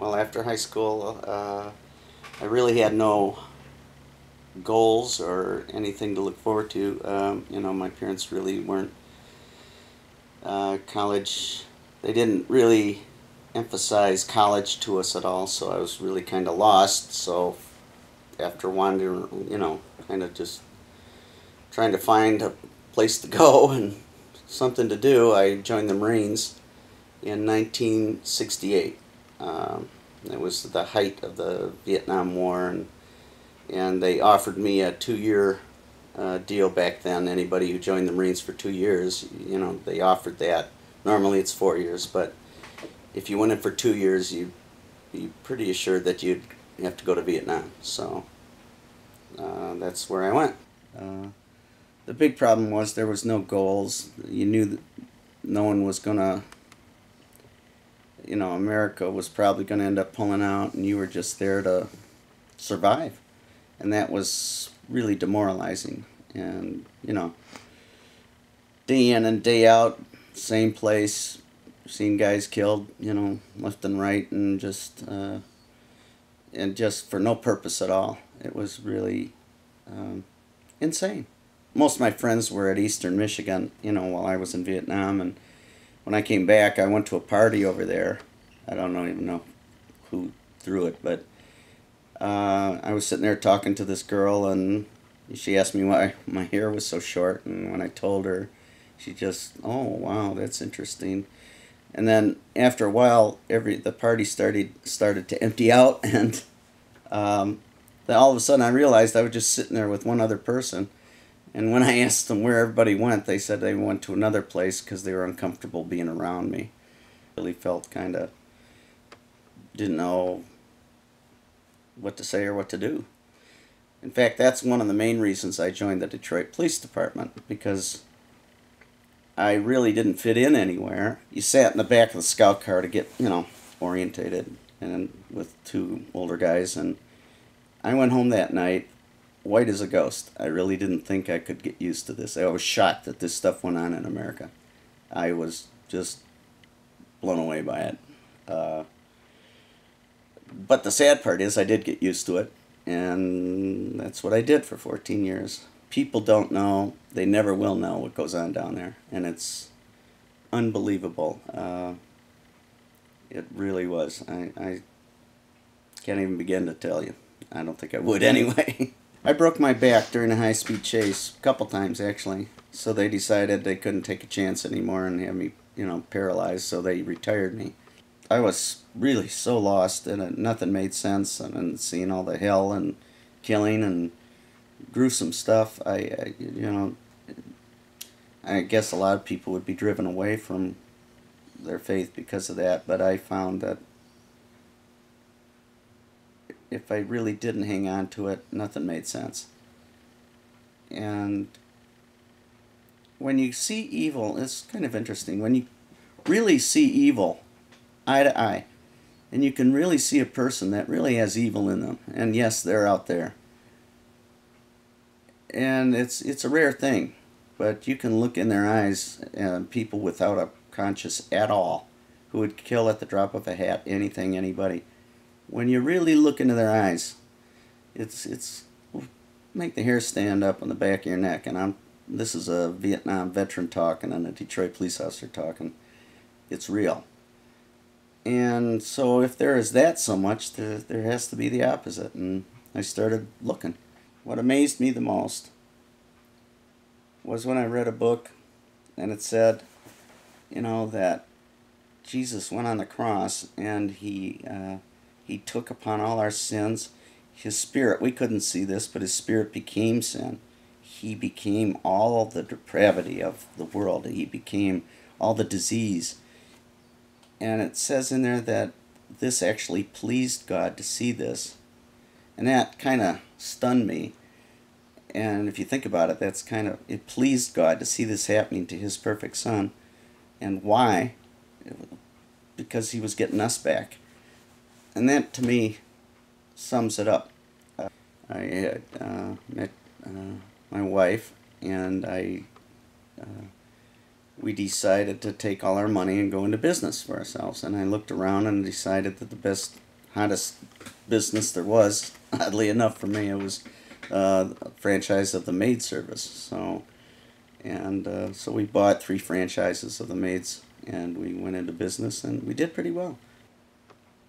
Well, after high school, I really had no goals or anything to look forward to. My parents really weren't college. They didn't really emphasize college to us at all, so I was really kind of lost. So after wandering, kind of just trying to find a place to go and something to do, I joined the Marines in 1968. It was the height of the Vietnam War, and they offered me a 2-year deal back then. Anybody who joined the Marines for 2 years, they offered that. Normally it's 4 years, but if you went in for 2 years, you'd be pretty assured that you'd have to go to Vietnam. So that's where I went. The big problem was there was no goals. You knew that no one was going to, America was probably going to end up pulling out, and you were just there to survive. And that was really demoralizing. And, day in and day out, same place, seeing guys killed, left and right, and just for no purpose at all. It was really insane. Most of my friends were at Eastern Michigan, while I was in Vietnam, and when I came back, I went to a party over there. I don't even know who threw it, but I was sitting there talking to this girl, and she asked me why my hair was so short, and when I told her, she just, oh wow, that's interesting. And then after a while, the party started to empty out, and then all of a sudden I realized I was just sitting there with one other person. And when I asked them where everybody went, they said they went to another place because they were uncomfortable being around me. Really felt kind of didn't know what to say or what to do. In fact, that's one of the main reasons I joined the Detroit Police Department, because I really didn't fit in anywhere. You sat in the back of the scout car to get, orientated, and with two older guys, and I went home that night white as a ghost. I really didn't think I could get used to this. I was shocked that this stuff went on in America. I was just blown away by it. But the sad part is I did get used to it, and that's what I did for 14 years. People don't know, they never will know what goes on down there, and it's unbelievable. It really was. I can't even begin to tell you. I don't think I would anyway. I broke my back during a high-speed chase, a couple times actually, so they decided they couldn't take a chance anymore and have me, paralyzed, so they retired me. I was really so lost, and nothing made sense, and seeing all the hell and killing and gruesome stuff, I guess a lot of people would be driven away from their faith because of that, but I found that if I really didn't hang on to it, nothing made sense. And when you see evil, it's kind of interesting. When you really see evil eye to eye, and you can really see a person that really has evil in them, and yes, they're out there. And it's a rare thing, but you can look in their eyes, people without a conscience at all, who would kill at the drop of a hat, anything, anybody. When you really look into their eyes, it's make the hair stand up on the back of your neck. And this is a Vietnam veteran talking and a Detroit police officer talking. It's real. And so if there is that so much, there has to be the opposite. And I started looking. What amazed me the most was when I read a book and it said, that Jesus went on the cross and he took upon all our sins. His spirit, we couldn't see this, but his spirit became sin. He became all the depravity of the world. He became all the disease. And it says in there that this actually pleased God to see this. And that kind of stunned me. And if you think about it, it pleased God to see this happening to his perfect son. And why? Because he was getting us back. And that, to me, sums it up. I had met my wife, and we decided to take all our money and go into business for ourselves. And I looked around and decided that the best hottest business there was. Oddly enough, for me, it was a franchise of the maid service. So we bought 3 franchises of the maids, and we went into business, and we did pretty well.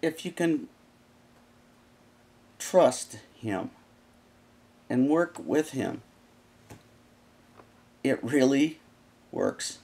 If you can trust him and work with him, it really works